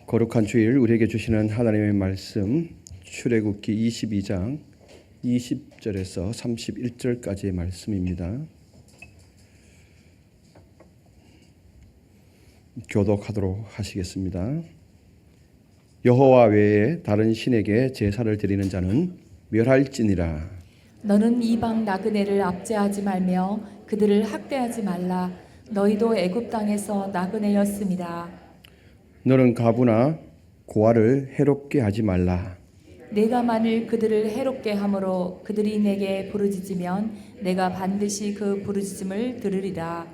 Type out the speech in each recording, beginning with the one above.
거룩한 주일 우리에게 주시는 하나님의 말씀 출애굽기 22장 20절에서 31절까지의 말씀입니다. 교독하도록 하시겠습니다. 여호와 외에 다른 신에게 제사를 드리는 자는 멸할지니라. 너는 이방 나그네를 압제하지 말며 그들을 학대하지 말라. 너희도 애굽 땅에서 나그네였습니다. 너는 가부나 고아를 해롭게 하지 말라. 내가 만일 그들을 해롭게 함으로 그들이 내게 부르짖으면 내가 반드시 그 부르짖음을 들으리라.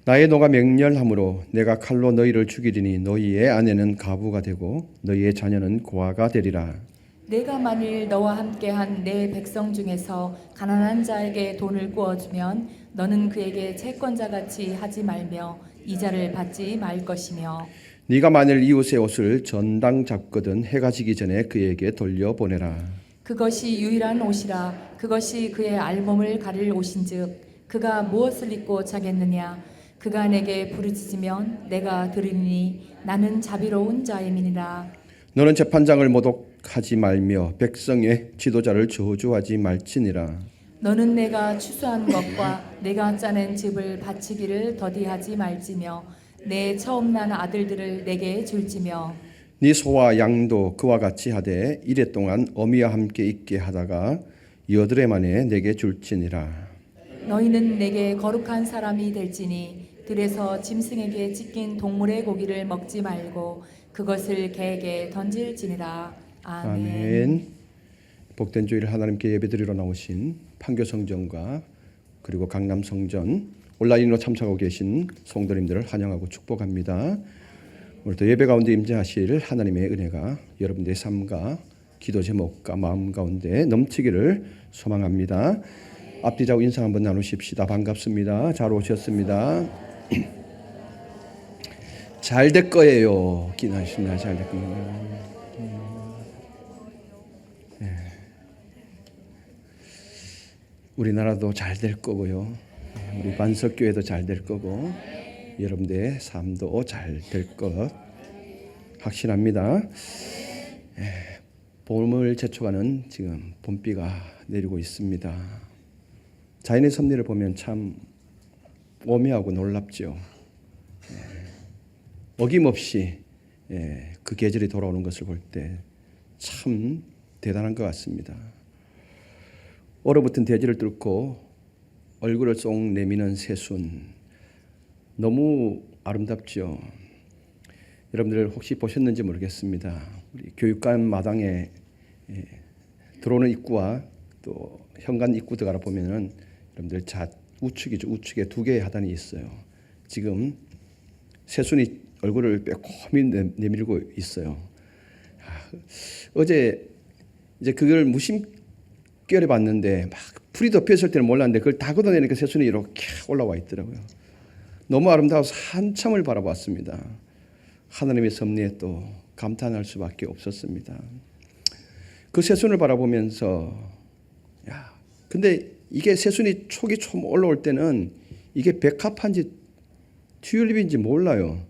나의 노가 맹렬함으로 내가 칼로 너희를 죽이리니 너희의 아내는 가부가 되고 너희의 자녀는 고아가 되리라. 내가 만일 너와 함께한 내 백성 중에서 가난한 자에게 돈을 구워주면 너는 그에게 채권자같이 하지 말며 이자를 받지 말 것이며 네가 만일 이웃의 옷을 전당 잡거든 해가 지기 전에 그에게 돌려보내라. 그것이 유일한 옷이라. 그것이 그의 알몸을 가릴 옷인즉 그가 무엇을 입고 자겠느냐. 그가 내게 부르짖으면 내가 들으니 나는 자비로운 자임이니라. 너는 재판장을 모독하지 말며 백성의 지도자를 저주하지 말지니라. 너는 내가 추수한 것과 내가 짜낸 즙을 바치기를 더디하지 말지며 내 처음 난 아들들을 내게 줄지며 네 소와 양도 그와 같이 하되 이래 동안 어미와 함께 있게 하다가 여드레 만에 내게 줄지니라. 너희는 내게 거룩한 사람이 될지니 들에서 짐승에게 찢긴 동물의 고기를 먹지 말고 그것을 개에게 던질지니라. 아멘. 아멘. 복된 주일 하나님께 예배드리러 나오신 판교성전과 그리고 강남성전 온라인으로 참석하고 계신 성도님들을 환영하고 축복합니다. 오늘도 예배 가운데 임재하실 하나님의 은혜가 여러분들의 삶과 기도 제목과 마음 가운데 넘치기를 소망합니다. 앞뒤좌우 인사 한번 나누십시다. 반갑습니다. 잘 오셨습니다. 잘 될 거예요. 기도하십니다. 잘 될 거예요. 우리나라도 잘 될 거고요. 우리 관석교회도 잘 될 거고 여러분들의 삶도 잘 될 것 확신합니다. 봄을 재촉하는 지금 봄비가 내리고 있습니다. 자연의 섭리를 보면 참 오묘하고 놀랍죠. 어김없이 그 계절이 돌아오는 것을 볼 때 참 대단한 것 같습니다. 얼어붙은 대지를 뚫고 얼굴을 쏙 내미는 새순 너무 아름답죠. 여러분들 혹시 보셨는지 모르겠습니다. 우리 교육관 마당에 들어오는 입구와 또 현관 입구 들어가 보면은 여러분들 우측이죠. 우측에 두 개의 하단이 있어요. 지금 새순이 얼굴을 빼꼼히 내밀고 있어요. 어제 이제 그걸 무심결에 봤는데 막 풀이 덮였을 때는 몰랐는데 그걸 다 걷어내니까 새순이 이렇게 올라와 있더라고요. 너무 아름다워서 한참을 바라봤습니다. 하나님의 섭리에 또 감탄할 수밖에 없었습니다. 그 새순을 바라보면서 근데 이게 새순이 촉이 좀 올라올 때는 이게 백합한지 튤립인지 몰라요.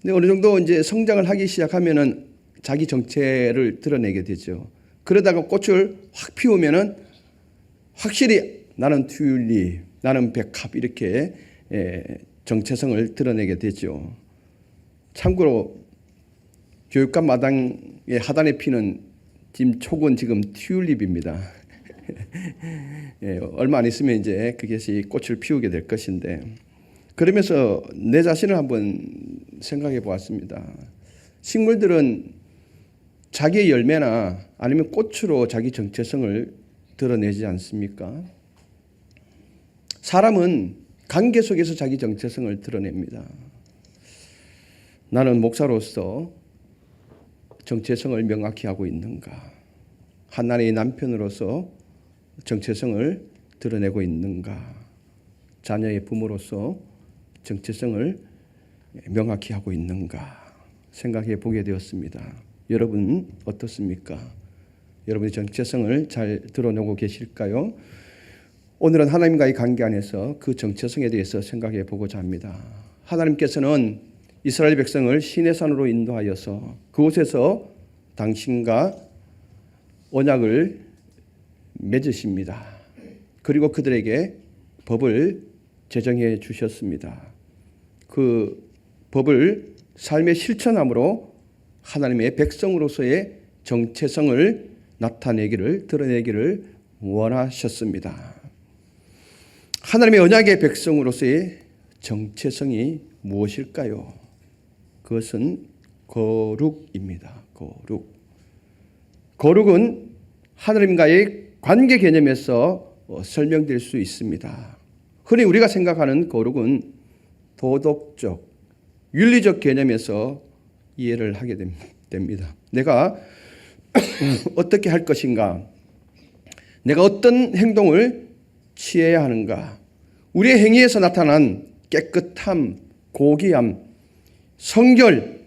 근데 어느 정도 이제 성장을 하기 시작하면은 자기 정체를 드러내게 되죠. 그러다가 꽃을 확 피우면은 확실히 나는 튤립, 나는 백합 이렇게 정체성을 드러내게 되죠. 참고로 교육관 마당의 하단에 피는 지금 촉은 지금 튤립입니다. 얼마 안 있으면 이제 그것이 꽃을 피우게 될 것인데 그러면서 내 자신을 한번 생각해 보았습니다. 식물들은 자기의 열매나 아니면 꽃으로 자기 정체성을 드러내지 않습니까? 사람은 관계 속에서 자기 정체성을 드러냅니다. 나는 목사로서 정체성을 명확히 하고 있는가? 하나님의 남편으로서 정체성을 드러내고 있는가? 자녀의 부모로서 정체성을 명확히 하고 있는가? 생각해 보게 되었습니다. 여러분 어떻습니까? 여러분의 정체성을 잘 드러내고 계실까요? 오늘은 하나님과의 관계 안에서 그 정체성에 대해서 생각해 보고자 합니다. 하나님께서는 이스라엘 백성을 시내산으로 인도하여서 그곳에서 당신과 언약을 맺으십니다. 그리고 그들에게 법을 제정해 주셨습니다. 그 법을 삶에 실천함으로 하나님의 백성으로서의 정체성을 나타내기를, 드러내기를 원하셨습니다. 하나님의 언약의 백성으로서의 정체성이 무엇일까요? 그것은 거룩입니다. 거룩은 하나님과의 관계 개념에서 설명될 수 있습니다. 흔히 우리가 생각하는 거룩은 도덕적, 윤리적 개념에서 이해를 하게 됩니다. 내가 어떻게 할 것인가? 내가 어떤 행동을 취해야 하는가? 우리의 행위에서 나타난 깨끗함, 고귀함, 성결,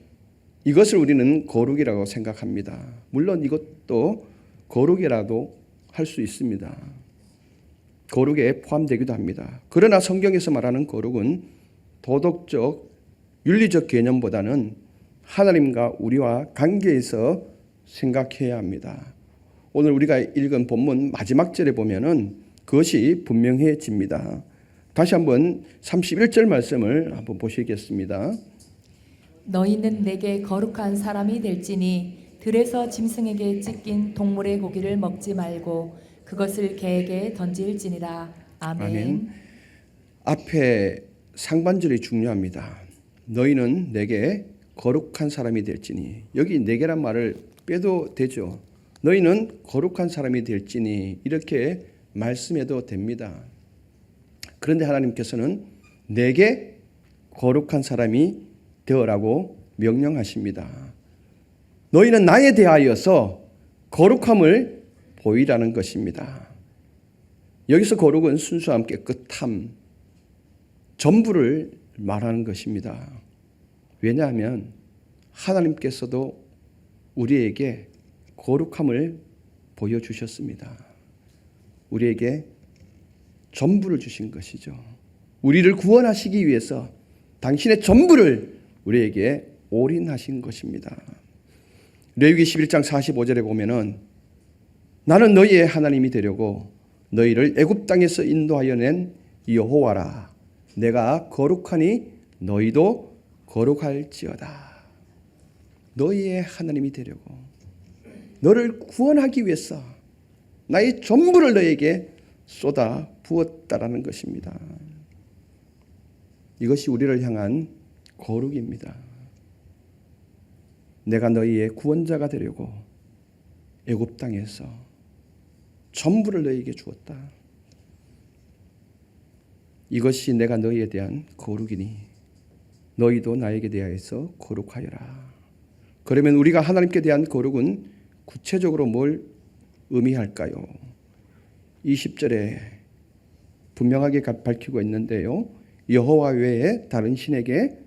이것을 우리는 거룩이라고 생각합니다. 물론 이것도 거룩이라도 할 수 있습니다. 거룩에 포함되기도 합니다. 그러나 성경에서 말하는 거룩은 도덕적, 윤리적 개념보다는 하나님과 우리와 관계에서 생각해야 합니다. 오늘 우리가 읽은 본문 마지막 절에 보면은 그것이 분명해집니다. 다시 한번 31절 말씀을 한번 보시겠습니다. 너희는 내게 거룩한 사람이 될지니 들에서 짐승에게 찢긴 동물의 고기를 먹지 말고 그것을 개에게 던질지니라. 아멘. 앞에 상반절이 중요합니다. 너희는 내게 거룩한 사람이 될지니, 여기 내게란 말을 빼도 되죠. 너희는 거룩한 사람이 될지니 이렇게 말씀해도 됩니다. 그런데 하나님께서는 내게 거룩한 사람이 되어라고 명령하십니다. 너희는 나에 대하여서 거룩함을 보이라는 것입니다. 여기서 거룩은 순수함, 깨끗함, 전부를 말하는 것입니다. 왜냐하면 하나님께서도 우리에게 거룩함을 보여주셨습니다. 우리에게 전부를 주신 것이죠. 우리를 구원하시기 위해서 당신의 전부를 우리에게 올인하신 것입니다. 레위기 11장 45절에 보면은 나는 너희의 하나님이 되려고 너희를 애굽 땅에서 인도하여 낸 여호와라. 내가 거룩하니 너희도 거룩할지어다. 너희의 하나님이 되려고 너를 구원하기 위해서 나의 전부를 너에게 쏟아 부었다라는 것입니다. 이것이 우리를 향한 거룩입니다. 내가 너희의 구원자가 되려고 애굽 땅에서 전부를 너희에게 주었다. 이것이 내가 너희에 대한 거룩이니 너희도 나에게 대하여서 거룩하여라. 그러면 우리가 하나님께 대한 거룩은 구체적으로 뭘 의미할까요? 20절에 분명하게 밝히고 있는데요. 여호와 외에 다른 신에게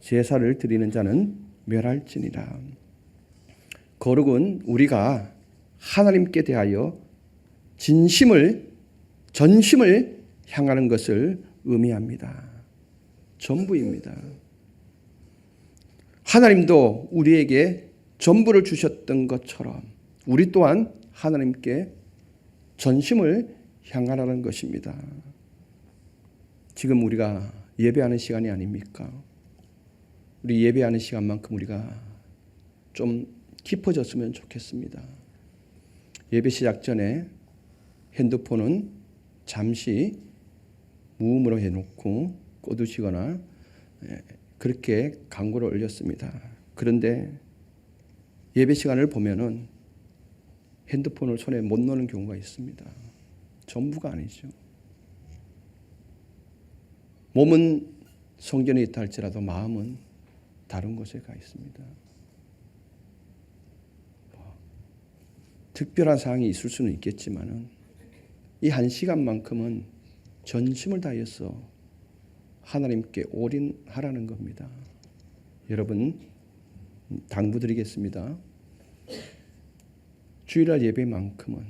제사를 드리는 자는 멸할지니라. 거룩은 우리가 하나님께 대하여 진심을, 전심을 향하는 것을 의미합니다. 전부입니다. 하나님도 우리에게 전부를 주셨던 것처럼 우리 또한 하나님께 전심을 향하라는 것입니다. 지금 우리가 예배하는 시간이 아닙니까? 우리 예배하는 시간만큼 우리가 좀 깊어졌으면 좋겠습니다. 예배 시작 전에 핸드폰은 잠시 무음으로 해놓고 꺼두시거나 그렇게 광고를 올렸습니다. 그런데 예배 시간을 보면은 핸드폰을 손에 못 놓는 경우가 있습니다. 전부가 아니죠. 몸은 성전에 있다 할지라도 마음은 다른 곳에 가 있습니다. 특별한 사항이 있을 수는 있겠지만은 이 한 시간만큼은 전심을 다해서 하나님께 올인하라는 겁니다. 여러분 당부드리겠습니다. 주일날 예배만큼은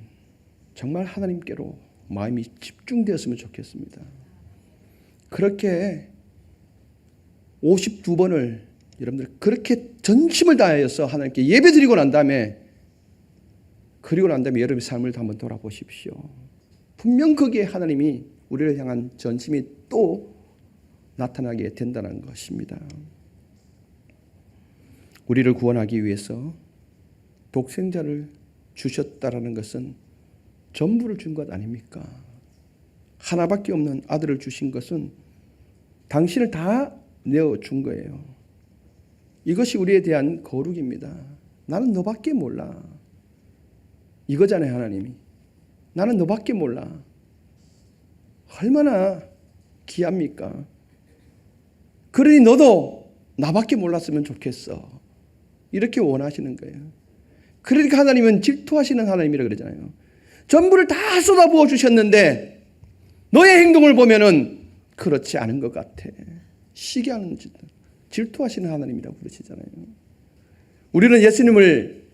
정말 하나님께로 마음이 집중되었으면 좋겠습니다. 그렇게 52번을 여러분들 그렇게 전심을 다하여서 하나님께 예배드리고 난 다음에 여러분의 삶을 한번 돌아보십시오. 분명 거기에 하나님이 우리를 향한 전심이 또 나타나게 된다는 것입니다. 우리를 구원하기 위해서 독생자를 주셨다라는 것은 전부를 준 것 아닙니까? 하나밖에 없는 아들을 주신 것은 당신을 다 내어준 거예요. 이것이 우리에 대한 거룩입니다. 나는 너밖에 몰라. 이거잖아요, 하나님이. 나는 너밖에 몰라. 얼마나 귀합니까? 그러니 너도 나밖에 몰랐으면 좋겠어. 이렇게 원하시는 거예요. 그러니까 하나님은 질투하시는 하나님이라고 그러잖아요. 전부를 다 쏟아부어 주셨는데 너의 행동을 보면은 그렇지 않은 것 같아. 시기하는 짓. 질투하시는 하나님이라고 그러시잖아요. 우리는 예수님을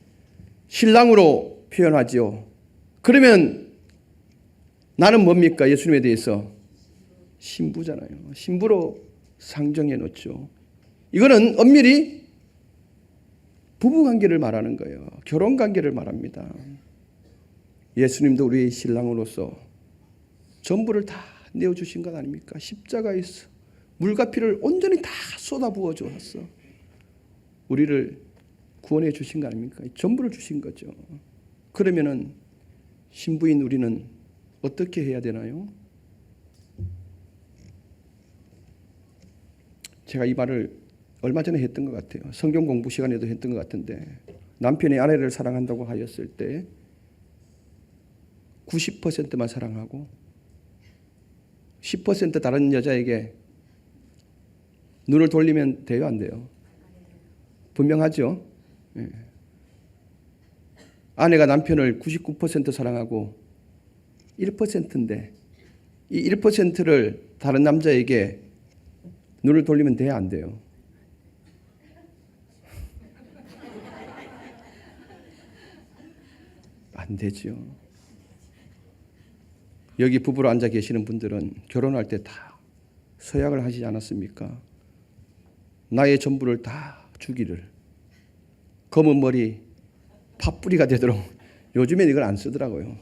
신랑으로 표현하지요. 그러면 나는 뭡니까? 예수님에 대해서 신부잖아요. 신부로 상정해 놓죠. 이거는 엄밀히 부부관계를 말하는 거예요. 결혼관계를 말합니다. 예수님도 우리의 신랑으로서 전부를 다 내어주신 것 아닙니까? 십자가에서 물과 피를 온전히 다 쏟아부어 주었어. 우리를 구원해 주신 거 아닙니까? 전부를 주신 거죠. 그러면은 신부인 우리는 어떻게 해야 되나요? 제가 이 말을 얼마 전에 했던 것 같아요. 성경 공부 시간에도 했던 것 같은데, 남편이 아내를 사랑한다고 하였을 때 90%만 사랑하고 10% 다른 여자에게 눈을 돌리면 돼요, 안 돼요? 분명하죠? 예. 아내가 남편을 99% 사랑하고 1%인데 이 1%를 다른 남자에게 눈을 돌리면 돼요, 안 돼요? 안 되죠. 여기 부부로 앉아 계시는 분들은 결혼할 때 다 서약을 하시지 않았습니까? 나의 전부를 다 주기를. 검은 머리 팥뿌리가 되도록. 요즘엔 이걸 안 쓰더라고요.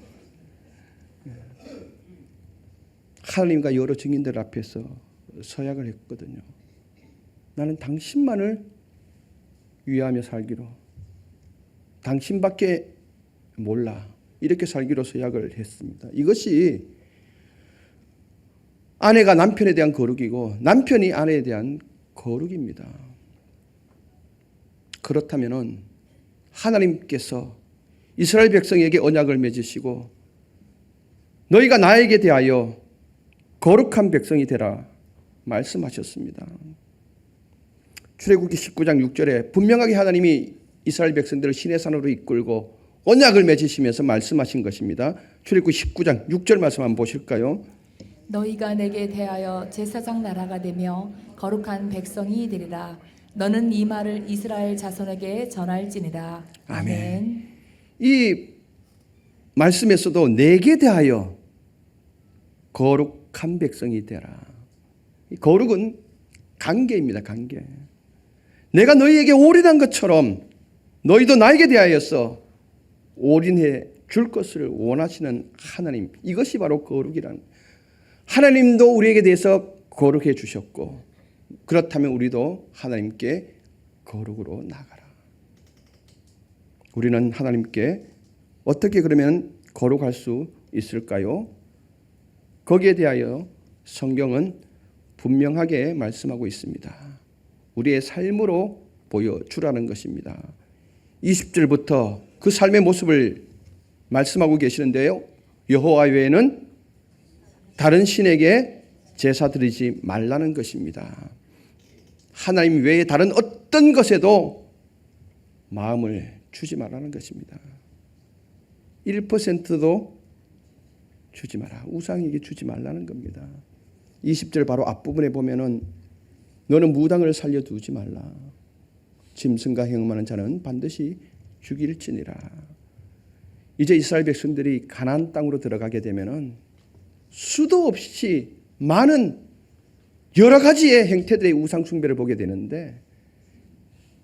하나님과 여러 증인들 앞에서 서약을 했거든요. 나는 당신만을 위하며 살기로, 당신밖에 몰라, 이렇게 살기로 서약을 했습니다. 이것이 아내가 남편에 대한 거룩이고 남편이 아내에 대한 거룩입니다. 그렇다면은 하나님께서 이스라엘 백성에게 언약을 맺으시고 너희가 나에게 대하여 거룩한 백성이 되라 말씀하셨습니다. 출애굽기 19장 6절에 분명하게 하나님이 이스라엘 백성들을 시내산으로 이끌고 언약을 맺으시면서 말씀하신 것입니다. 출애굽기 19장 6절 말씀 한번 보실까요? 너희가 내게 대하여 제사장 나라가 되며 거룩한 백성이 되리라. 너는 이 말을 이스라엘 자손에게 전할지니라. 아멘. 이 말씀에서도 내게 대하여 거룩한 백성이 되라. 이 거룩은 관계입니다. 관계. 내가 너희에게 올인한 것처럼 너희도 나에게 대하여서 올인해 줄 것을 원하시는 하나님, 이것이 바로 거룩이라는. 하나님도 우리에게 대해서 거룩해 주셨고, 그렇다면 우리도 하나님께 거룩으로 나가라. 우리는 하나님께 어떻게 그러면 거룩할 수 있을까요? 거기에 대하여 성경은 분명하게 말씀하고 있습니다. 우리의 삶으로 보여주라는 것입니다. 20절부터 그 삶의 모습을 말씀하고 계시는데요. 여호와 외에는 다른 신에게 제사 드리지 말라는 것입니다. 하나님 외에 다른 어떤 것에도 마음을 주지 말라는 것입니다. 1%도 주지 마라. 우상에게 주지 말라는 겁니다. 20절 바로 앞부분에 보면은 너는 무당을 살려두지 말라. 짐승과 행음하는 자는 반드시 죽일지니라. 이제 이스라엘 백성들이 가나안 땅으로 들어가게 되면은 수도 없이 많은 여러 가지의 행태들의 우상 숭배를 보게 되는데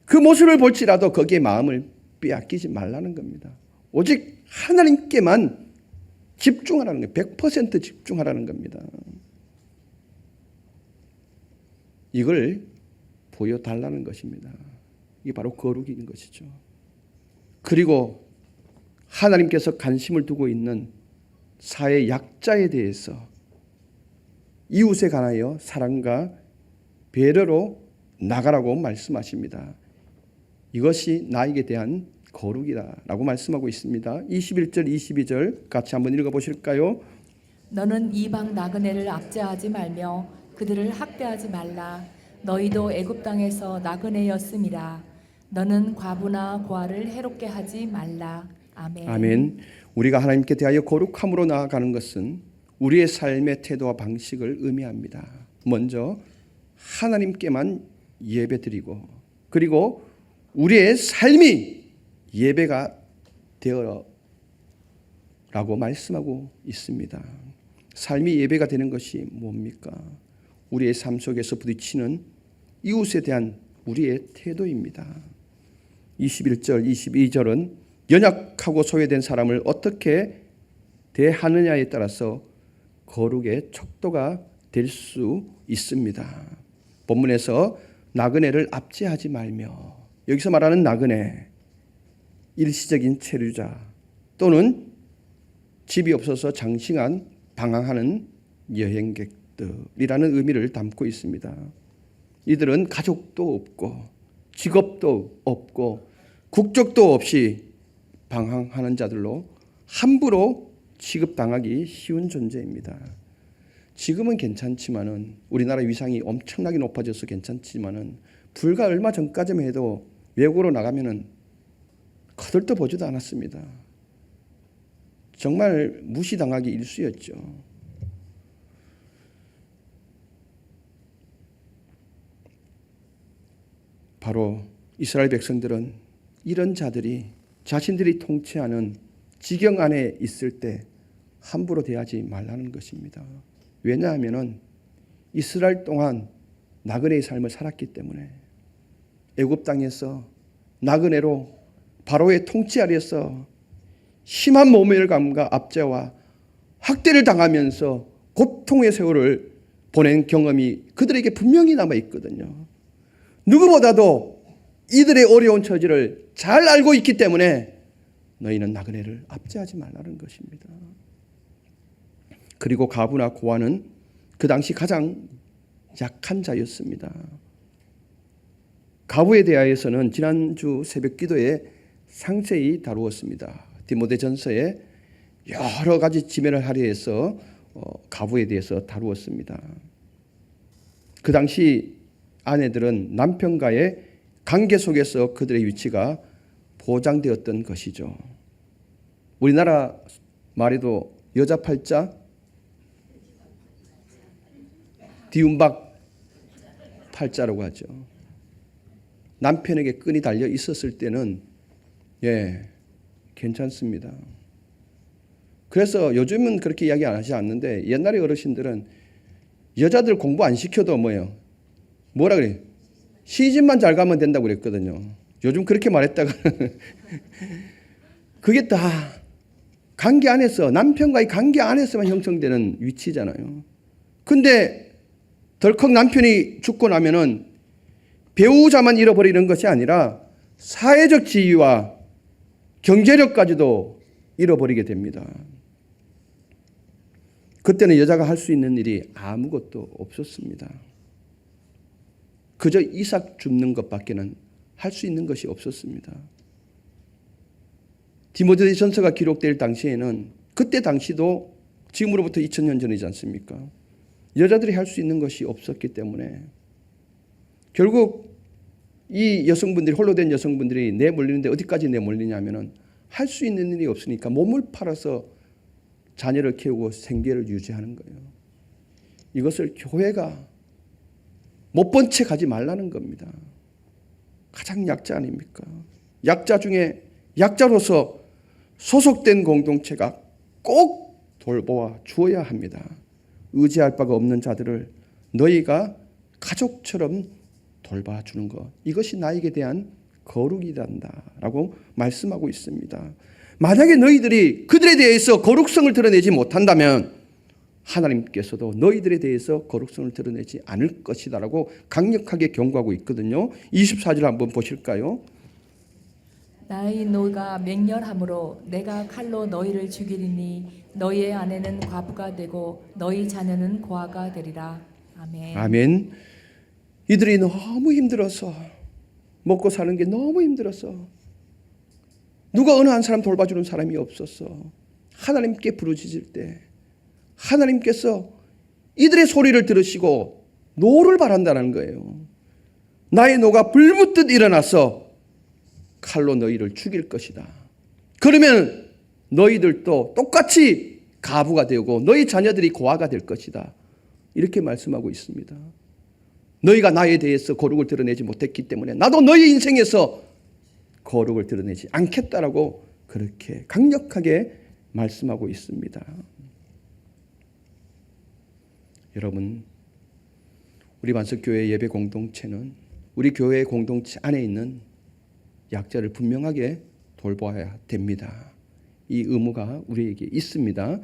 그 모습을 볼지라도 거기에 마음을 빼앗기지 말라는 겁니다. 오직 하나님께만 집중하라는 거예요. 100% 집중하라는 겁니다. 이걸 보여달라는 것입니다. 이게 바로 거룩인 것이죠. 그리고 하나님께서 관심을 두고 있는 사회 약자에 대해서 이웃에 관하여 사랑과 배려로 나가라고 말씀하십니다. 이것이 나에게 대한 거룩이다라고 말씀하고 있습니다. 21절 22절 같이 한번 읽어보실까요? 너는 이방 나그네를 압제하지 말며 그들을 학대하지 말라. 너희도 애굽 땅에서 나그네였음이라. 너는 과부나 고아를 해롭게 하지 말라. 아멘. 아멘. 우리가 하나님께 대하여 거룩함으로 나아가는 것은 우리의 삶의 태도와 방식을 의미합니다. 먼저 하나님께만 예배드리고 그리고 우리의 삶이 예배가 되어라고 말씀하고 있습니다. 삶이 예배가 되는 것이 뭡니까? 우리의 삶 속에서 부딪히는 이웃에 대한 우리의 태도입니다. 21절, 22절은 연약하고 소외된 사람을 어떻게 대하느냐에 따라서 거룩의 척도가 될 수 있습니다. 본문에서 나그네를 압제하지 말며, 여기서 말하는 나그네, 일시적인 체류자 또는 집이 없어서 장시간 방황하는 여행객들이라는 의미를 담고 있습니다. 이들은 가족도 없고 직업도 없고 국적도 없이 방황하는 자들로 함부로 취급당하기 쉬운 존재입니다. 지금은 괜찮지만은 우리나라 위상이 엄청나게 높아져서 괜찮지만은 불과 얼마 전까지만 해도 외국으로 나가면은 거들떠 보지도 않았습니다. 정말 무시당하기 일쑤였죠. 바로 이스라엘 백성들은 이런 자들이 자신들이 통치하는 지경 안에 있을 때 함부로 대하지 말라는 것입니다. 왜냐하면 이스라엘 동안 나그네의 삶을 살았기 때문에 애굽 땅에서 나그네로 바로의 통치 아래서 심한 모멸감과 압제와 학대를 당하면서 고통의 세월을 보낸 경험이 그들에게 분명히 남아 있거든요. 누구보다도 이들의 어려운 처지를 잘 알고 있기 때문에 너희는 나그네를 압제하지 말라는 것입니다. 그리고 가부나 고아는 그 당시 가장 약한 자였습니다. 가부에 대하여서는 지난주 새벽 기도에 상세히 다루었습니다. 디모데전서에 여러 가지 지면을 할애해서 가부에 대해서 다루었습니다. 그 당시 아내들은 남편과의 관계 속에서 그들의 위치가 보장되었던 것이죠. 우리나라 말에도 여자 팔자, 디움박 팔자라고 하죠. 남편에게 끈이 달려 있었을 때는 괜찮습니다. 그래서 요즘은 그렇게 이야기 안 하지 않는데 옛날에 어르신들은 여자들 공부 안 시켜도 뭐라 그래? 시집만 잘 가면 된다고 그랬거든요. 요즘 그렇게 말했다가 그게 다 관계 안에서, 남편과의 관계 안에서만 형성되는 위치잖아요. 근데 덜컥 남편이 죽고 나면은 배우자만 잃어버리는 것이 아니라 사회적 지위와 경제력까지도 잃어버리게 됩니다. 그때는 여자가 할 수 있는 일이 아무것도 없었습니다. 그저 이삭 줍는 것밖에는 할 수 있는 것이 없었습니다. 디모데전서가 기록될 당시에는 그때 당시도 지금으로부터 2000년 전이지 않습니까? 여자들이 할 수 있는 것이 없었기 때문에 결국 이 여성분들이, 홀로 된 여성분들이 내몰리는데 어디까지 내몰리냐면은 할 수 있는 일이 없으니까 몸을 팔아서 자녀를 키우고 생계를 유지하는 거예요. 이것을 교회가 못 본 채 가지 말라는 겁니다. 가장 약자 아닙니까? 약자 중에 약자로서 소속된 공동체가 꼭 돌보아 주어야 합니다. 의지할 바가 없는 자들을 너희가 가족처럼 돌봐주는 것, 이것이 나에게 대한 거룩이란다라고 말씀하고 있습니다. 만약에 너희들이 그들에 대해서 거룩성을 드러내지 못한다면 하나님께서도 너희들에 대해서 거룩성을 드러내지 않을 것이다라고 강력하게 경고하고 있거든요. 24절 한번 보실까요? 나의 노가 맹렬함으로 내가 칼로 너희를 죽이리니 너희의 아내는 과부가 되고 너희 자녀는 고아가 되리라. 아멘. 아멘. 이들이 너무 힘들어서, 먹고 사는 게 너무 힘들어서, 누가 어느 한 사람 돌봐주는 사람이 없었어. 하나님께 부르짖을 때 하나님께서 이들의 소리를 들으시고 노를 바란다는 거예요. 나의 노가 불붙듯 일어나서 칼로 너희를 죽일 것이다. 그러면 너희들도 똑같이 가부가 되고 너희 자녀들이 고아가 될 것이다. 이렇게 말씀하고 있습니다. 너희가 나에 대해서 거룩을 드러내지 못했기 때문에 나도 너희 인생에서 거룩을 드러내지 않겠다라고 그렇게 강력하게 말씀하고 있습니다. 여러분, 우리 반석교회 예배 공동체는 우리 교회 공동체 안에 있는 약자를 분명하게 돌봐야 됩니다. 이 의무가 우리에게 있습니다.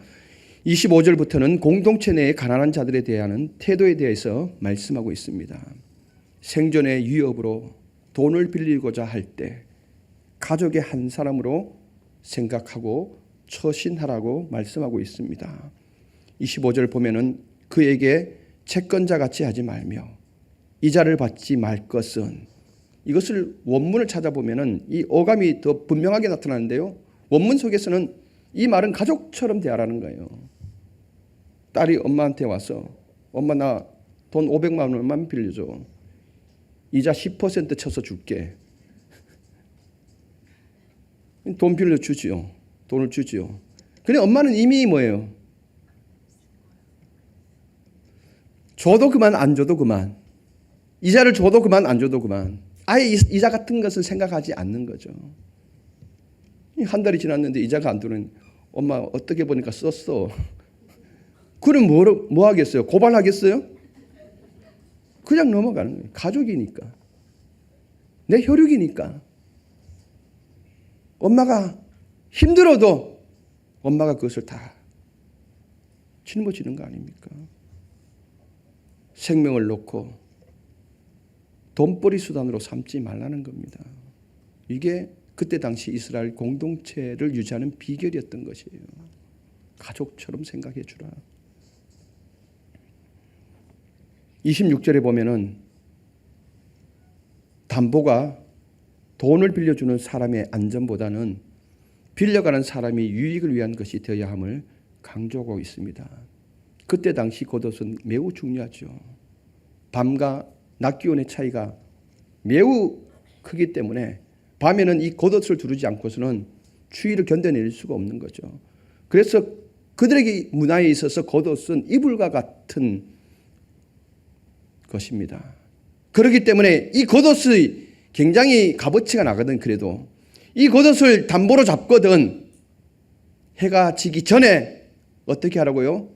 25절부터는 공동체 내의 가난한 자들에 대한 태도에 대해서 말씀하고 있습니다. 생존의 위협으로 돈을 빌리고자 할 때 가족의 한 사람으로 생각하고 처신하라고 말씀하고 있습니다. 25절 보면은 그에게 채권자 같이 하지 말며 이자를 받지 말 것은, 이것을 원문을 찾아보면은 이 어감이 더 분명하게 나타나는데요. 원문 속에서는 이 말은 가족처럼 대하라는 거예요. 딸이 엄마한테 와서 엄마 나 돈 500만 원만 빌려줘. 이자 10% 쳐서 줄게. 돈 빌려주지요. 돈을 주지요. 근데 엄마는 이미 뭐예요? 줘도 그만 안 줘도 그만. 이자를 줘도 그만 안 줘도 그만. 아예 이자 같은 것은 생각하지 않는 거죠. 한 달이 지났는데 이자가 안 들어오는, 엄마 어떻게 보니까 썼어. 그럼 뭐 하겠어요? 고발하겠어요? 그냥 넘어가는 거예요. 가족이니까. 내 혈육이니까. 엄마가 힘들어도 엄마가 그것을 다 짊어지는 거 아닙니까? 생명을 놓고 돈벌이 수단으로 삼지 말라는 겁니다. 이게 그때 당시 이스라엘 공동체를 유지하는 비결이었던 것이에요. 가족처럼 생각해 주라. 26절에 보면은 담보가 돈을 빌려주는 사람의 안전보다는 빌려가는 사람이 유익을 위한 것이 되어야 함을 강조하고 있습니다. 그때 당시 겉옷은 매우 중요하죠. 밤과 낮 기온의 차이가 매우 크기 때문에 밤에는 이 겉옷을 두르지 않고서는 추위를 견뎌낼 수가 없는 거죠. 그래서 그들에게 문화에 있어서 겉옷은 이불과 같은 것입니다. 그렇기 때문에 이 겉옷이 굉장히 값어치가 나거든. 그래도 이 겉옷을 담보로 잡거든 해가 지기 전에 어떻게 하라고요?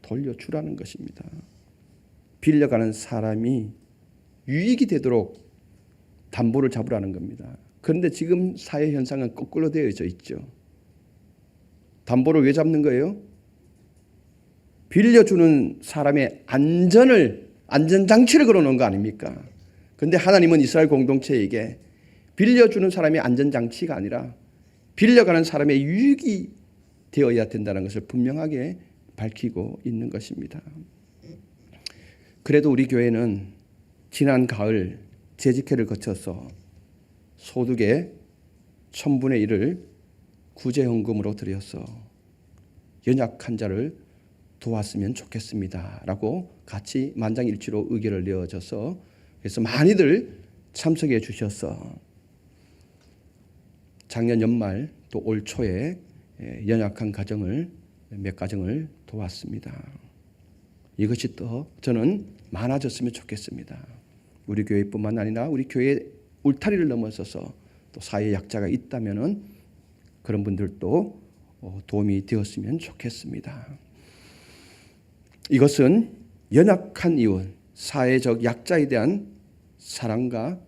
돌려주라는 것입니다. 빌려가는 사람이 유익이 되도록 담보를 잡으라는 겁니다. 그런데 지금 사회 현상은 거꾸로 되어져 있죠. 담보를 왜 잡는 거예요? 빌려주는 사람의 안전장치를 걸어놓은 거 아닙니까? 그런데 하나님은 이스라엘 공동체에게 빌려주는 사람의 안전장치가 아니라 빌려가는 사람의 유익이 되어야 된다는 것을 분명하게 밝히고 있는 것입니다. 그래도 우리 교회는 지난 가을 재직회를 거쳐서 소득의 1000분의 1을 구제헌금으로 드려서 연약한 자를 도왔으면 좋겠습니다 라고 같이 만장일치로 의견을 내어져서 그래서 많이들 참석해 주셔서 작년 연말 또 올 초에 연약한 가정을 몇 가정을 도왔습니다. 이것이 또 저는 많아졌으면 좋겠습니다. 우리 교회뿐만 아니라 우리 교회 울타리를 넘어서서 또 사회 약자가 있다면은 그런 분들도 도움이 되었으면 좋겠습니다. 이것은 연약한 이웃, 사회적 약자에 대한 사랑과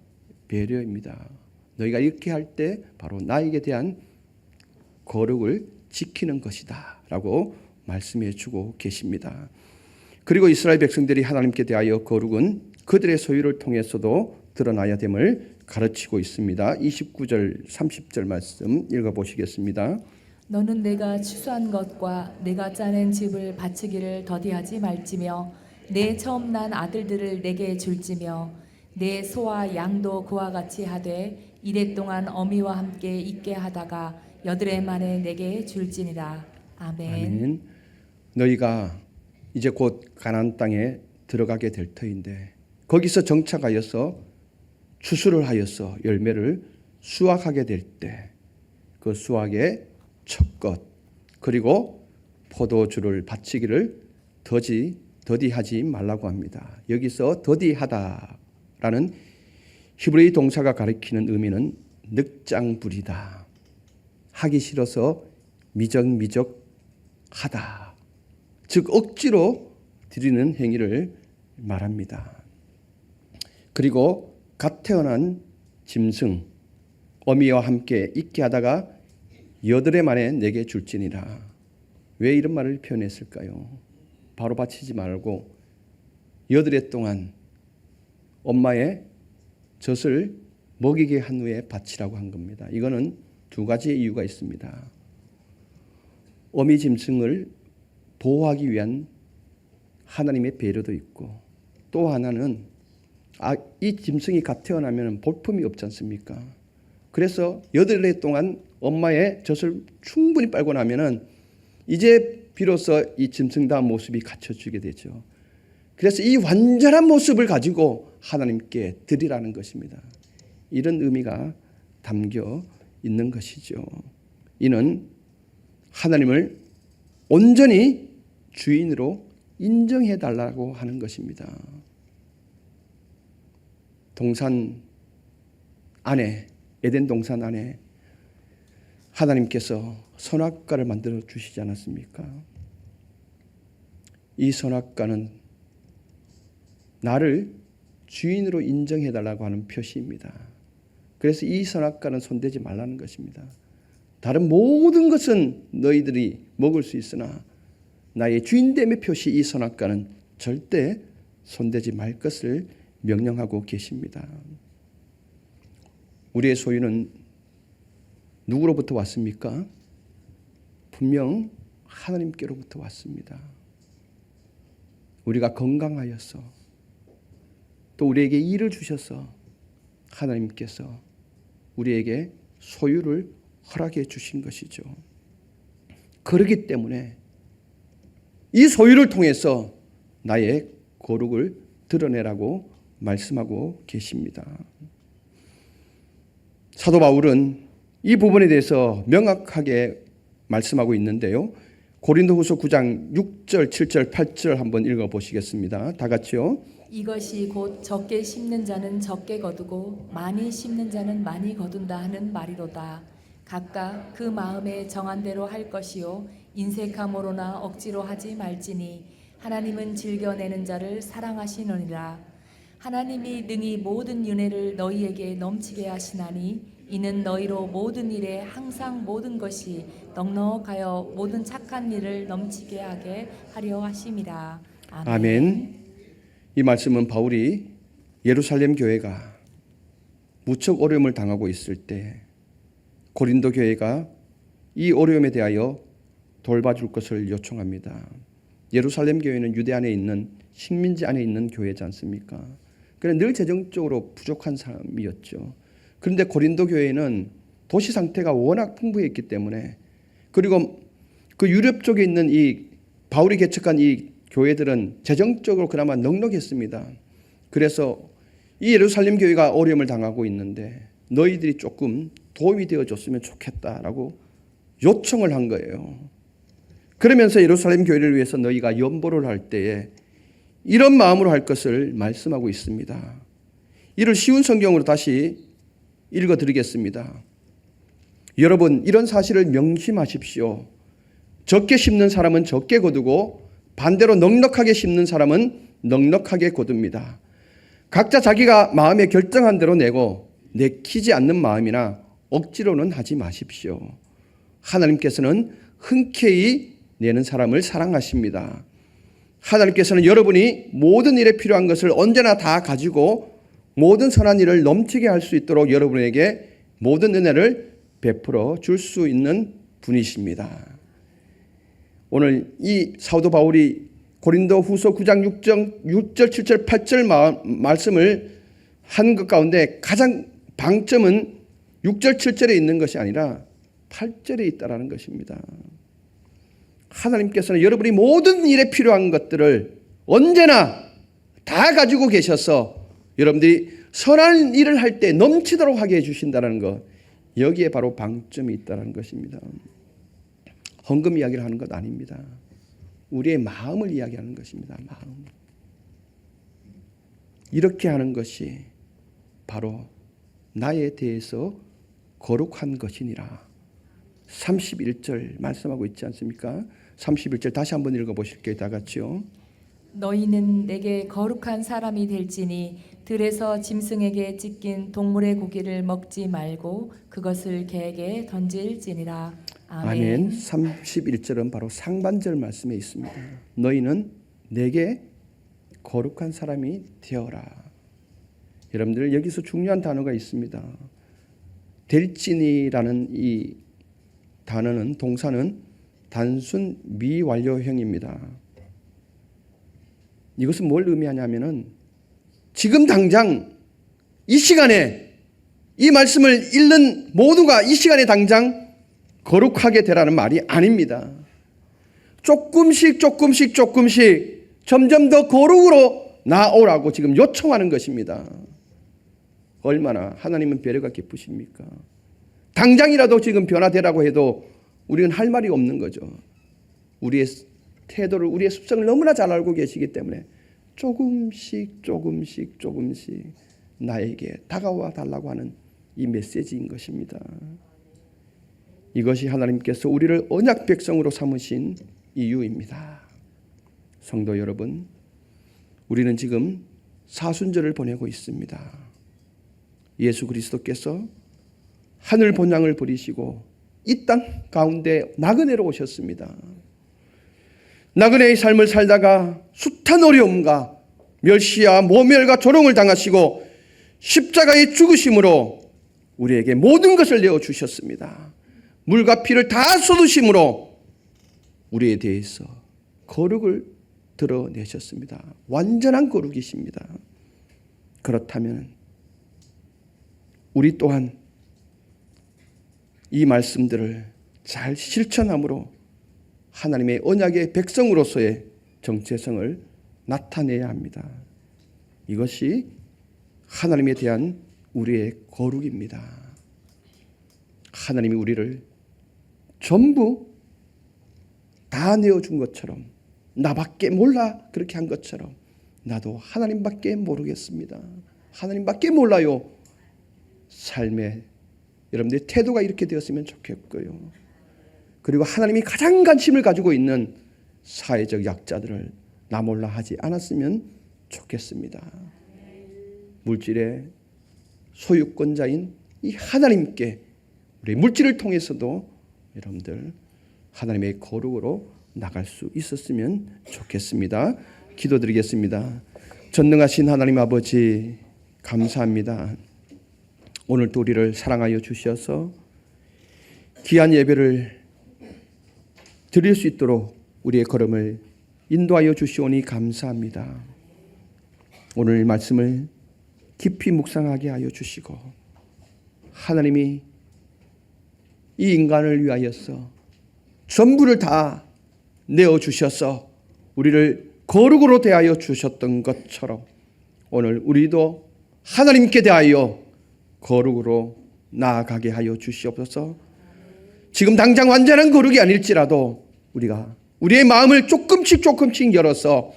배려입니다. 너희가 이렇게 할 때 바로 나에게 대한 거룩을 지키는 것이다 라고 말씀해 주고 계십니다. 그리고 이스라엘 백성들이 하나님께 대하여 거룩은 그들의 소유를 통해서도 드러나야 됨을 가르치고 있습니다. 29절 30절 말씀 읽어보시겠습니다. 너는 내가 추수한 것과 내가 짜낸 집을 바치기를 더디하지 말지며 내 처음 난 아들들을 내게 줄지며 내 소와 양도 그와 같이 하되 이래 동안 어미와 함께 있게 하다가 여드레 만에 내게 줄지니라. 아멘. 아멘. 너희가 이제 곧 가나안 땅에 들어가게 될 터인데 거기서 정착하여서 추수를 하여서 열매를 수확하게 될 때 그 수확의 첫 것 그리고 포도주를 바치기를 더디하지 말라고 합니다. 여기서 더디하다라는 히브리 동사가 가리키는 의미는 늑장부리다. 하기 싫어서 미적미적하다. 즉 억지로 드리는 행위를 말합니다. 그리고 갓 태어난 짐승 어미와 함께 있게 하다가 여드레 만에 내게 줄지니라. 왜 이런 말을 표현했을까요? 바로 바치지 말고 여드레 동안 엄마의 젖을 먹이게 한 후에 바치라고 한 겁니다. 이거는 두 가지의 이유가 있습니다. 어미 짐승을 보호하기 위한 하나님의 배려도 있고 또 하나는 이 짐승이 갓 태어나면 볼품이 없지 않습니까? 그래서 여드레 동안 엄마의 젖을 충분히 빨고 나면은 이제 비로소 이 짐승다운 모습이 갖춰지게 되죠. 그래서 이 완전한 모습을 가지고 하나님께 드리라는 것입니다. 이런 의미가 담겨 있는 것이죠. 이는 하나님을 온전히 주인으로 인정해 달라고 하는 것입니다. 동산 안에 에덴 동산 안에 하나님께서 선악과를 만들어 주시지 않았습니까? 이 선악과는 나를 주인으로 인정해 달라고 하는 표시입니다. 그래서 이 선악과는 손대지 말라는 것입니다. 다른 모든 것은 너희들이 먹을 수 있으나 나의 주인됨의 표시 이 선악과는 절대 손대지 말 것을 명령하고 계십니다. 우리의 소유는 누구로부터 왔습니까? 분명 하나님께로부터 왔습니다. 우리가 건강하여서 또 우리에게 일을 주셔서 하나님께서 우리에게 소유를 허락해 주신 것이죠. 그렇기 때문에 이 소유를 통해서 나의 거룩을 드러내라고 말씀하고 계십니다. 사도 바울은 이 부분에 대해서 명확하게 말씀하고 있는데요. 고린도후서 9장 6절, 7절, 8절 한번 읽어보시겠습니다. 다 같이요. 이것이 곧 적게 심는 자는 적게 거두고 많이 심는 자는 많이 거둔다 하는 말이로다. 각각 그 마음에 정한 대로 할 것이요 인색함으로나 억지로 하지 말지니 하나님은 즐겨내는 자를 사랑하시느니라. 하나님이 능히 모든 은혜를 너희에게 넘치게 하시나니 이는 너희로 모든 일에 항상 모든 것이 넉넉하여 모든 착한 일을 넘치게 하게 하려 하심이라. 아멘. 아멘. 이 말씀은 바울이 예루살렘 교회가 무척 어려움을 당하고 있을 때 고린도 교회가 이 어려움에 대하여 돌봐줄 것을 요청합니다. 예루살렘 교회는 유대 안에 있는 식민지 안에 있는 교회지 않습니까? 그래서 늘 재정적으로 부족한 사람이었죠. 그런데 고린도 교회는 도시 상태가 워낙 풍부했기 때문에 그리고 그 유럽 쪽에 있는 이 바울이 개척한 이 교회들은 재정적으로 그나마 넉넉했습니다. 그래서 이 예루살렘 교회가 어려움을 당하고 있는데 너희들이 조금 도움이 되어줬으면 좋겠다라고 요청을 한 거예요. 그러면서 예루살렘 교회를 위해서 너희가 연보를 할 때에 이런 마음으로 할 것을 말씀하고 있습니다. 이를 쉬운 성경으로 다시 읽어드리겠습니다. 여러분 이런 사실을 명심하십시오. 적게 심는 사람은 적게 거두고 반대로 넉넉하게 심는 사람은 넉넉하게 거둡니다. 각자 자기가 마음에 결정한 대로 내고 내키지 않는 마음이나 억지로는 하지 마십시오. 하나님께서는 흔쾌히 내는 사람을 사랑하십니다. 하나님께서는 여러분이 모든 일에 필요한 것을 언제나 다 가지고 모든 선한 일을 넘치게 할 수 있도록 여러분에게 모든 은혜를 베풀어 줄 수 있는 분이십니다. 오늘 이 사도 바울이 고린도 후서 9장 6절, 7절, 8절 말씀을 한 것 가운데 가장 방점은 6절, 7절에 있는 것이 아니라 8절에 있다라는 것입니다. 하나님께서는 여러분이 모든 일에 필요한 것들을 언제나 다 가지고 계셔서 여러분들이 선한 일을 할 때 넘치도록 하게 해주신다는 것, 여기에 바로 방점이 있다는 것입니다. 헌금 이야기를 하는 것 아닙니다. 우리의 마음을 이야기하는 것입니다. 마음. 이렇게 하는 것이 바로 나에 대해서 거룩한 것이니라. 31절 말씀하고 있지 않습니까? 31절 다시 한번 읽어보실게요. 다 같이요. 너희는 내게 거룩한 사람이 될지니 들에서 짐승에게 찢긴 동물의 고기를 먹지 말고 그것을 개에게 던질지니라. 아멘. 31절은 바로 상반절 말씀에 있습니다. 너희는 내게 거룩한 사람이 되어라. 여러분들 여기서 중요한 단어가 있습니다. 될지니라는 이 단어는 동사는 단순 미완료형입니다. 이것은 뭘 의미하냐면은 지금 당장 이 시간에 이 말씀을 읽는 모두가 이 시간에 당장 거룩하게 되라는 말이 아닙니다. 조금씩 점점 더 거룩으로 나오라고 지금 요청하는 것입니다. 얼마나 하나님은 배려가 깊으십니까? 당장이라도 지금 변화되라고 해도 우리는 할 말이 없는 거죠. 우리의 태도를, 우리의 습성을 너무나 잘 알고 계시기 때문에 조금씩 나에게 다가와 달라고 하는 이 메시지인 것입니다. 이것이 하나님께서 우리를 언약 백성으로 삼으신 이유입니다. 성도 여러분, 우리는 지금 사순절을 보내고 있습니다. 예수 그리스도께서 하늘 본향을 버리시고 이 땅 가운데 나그네로 오셨습니다. 나그네의 삶을 살다가 숱한 어려움과 멸시와 모멸과 조롱을 당하시고 십자가의 죽으심으로 우리에게 모든 것을 내어주셨습니다. 물과 피를 다 쏟으심으로 우리에 대해서 거룩을 드러내셨습니다. 완전한 거룩이십니다. 그렇다면 우리 또한 이 말씀들을 잘 실천함으로 하나님의 언약의 백성으로서의 정체성을 나타내야 합니다. 이것이 하나님에 대한 우리의 거룩입니다. 하나님이 우리를 전부 다 내어준 것처럼, 나밖에 몰라 그렇게 한 것처럼 나도 하나님밖에 모르겠습니다. 하나님밖에 몰라요. 삶의 여러분들의 태도가 이렇게 되었으면 좋겠고요. 그리고 하나님이 가장 관심을 가지고 있는 사회적 약자들을 나 몰라 하지 않았으면 좋겠습니다. 물질의 소유권자인 이 하나님께 우리 물질을 통해서도 여러분들 하나님의 거룩으로 나갈 수 있었으면 좋겠습니다. 기도드리겠습니다. 전능하신 하나님 아버지 감사합니다. 오늘도 우리를 사랑하여 주셔서 귀한 예배를 드릴 수 있도록 우리의 걸음을 인도하여 주시오니 감사합니다. 오늘 말씀을 깊이 묵상하게 하여 주시고 하나님이 이 인간을 위하여서 전부를 다 내어주셔서 우리를 거룩으로 대하여 주셨던 것처럼 오늘 우리도 하나님께 대하여 거룩으로 나아가게 하여 주시옵소서. 지금 당장 완전한 거룩이 아닐지라도 우리가 우리의 마음을 조금씩 열어서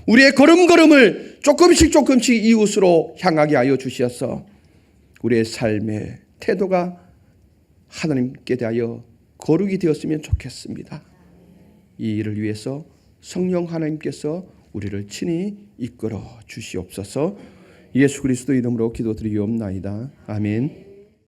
우리의 걸음걸음을 조금씩 이웃으로 향하게 하여 주셔서 우리의 삶의 태도가 하나님께 대하여 거룩이 되었으면 좋겠습니다. 이 일을 위해서 성령 하나님께서 우리를 친히 이끌어 주시옵소서. 예수 그리스도 이름으로 기도드리옵나이다. 아멘.